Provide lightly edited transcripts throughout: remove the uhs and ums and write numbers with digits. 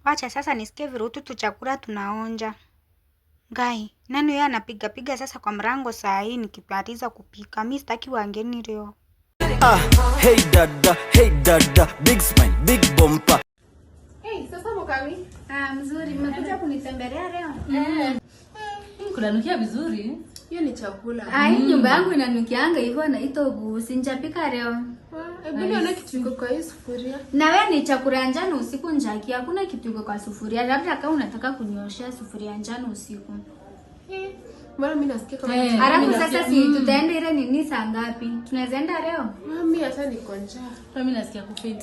Wacha sasa nisikie virutu tu chakula tunaonja. Gai, nani yeye anapiga piga sasa kwa mrango saa hii nikipatiza kupika. Mimi sitaki wageni leo. Hey dada, big smile, big bumper. Hey, sasa Mokami? Mzuri, mmekuja kunitembelea leo? Kunanukia vizuri. Hiyo ni chakula. Hii nyumba yangu inanukianga hivyo na itogu, sinjapika leo. Hebu nione kitu iko kwa hii sufuria. Na wewe ni chakula njano usiku njaki, hakuna kitu iko kwa sufuria. Labda kama unataka kunyoshea sufuria njano usiku. Mbona mimi nasikia kama Alafu sasa si tutaenda ile nini saa ngapi? Tunaweza enda leo? Mimi hata niko njaa. Mimi nasikia kufit.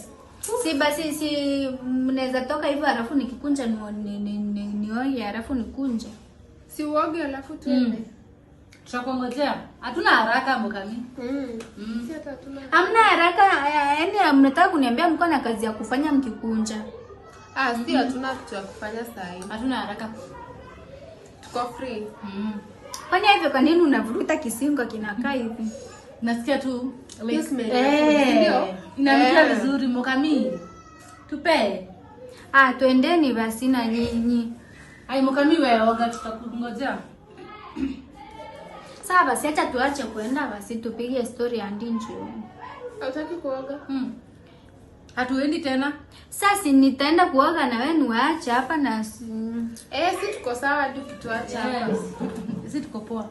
Si basi si mnaweza toka hivyo alafu nikikunja nioge alafu nikunje. Si uoge alafu tuende. Tutakongojea. Hatuna haraka Mokami. Si hata hatuna. Hamna haraka, yaani mnataka kuniambia mko na kazi ya kufanya mkikunja. Si hatuna kitu ya kufanya saa hii. Hatuna haraka. Tuko free. Kwani hivyo kwa nini unavuruta kisingo kinakaa hivi? Nasikia tu Yes, inanukia vizuri Mokami. Tupe. Twendeni basi na nyinyi. Hai Mokami wewe oga tutakungojea. Sawa basi acha tuache kuenda basi tupige story ya ndinjo. Hutaki kuoga? Hatuendi tena. Sasa nitaenda kuoga na wewe niwaache hapa na Si tuko sawa tu kituacha hapa. Sisi tuko poa.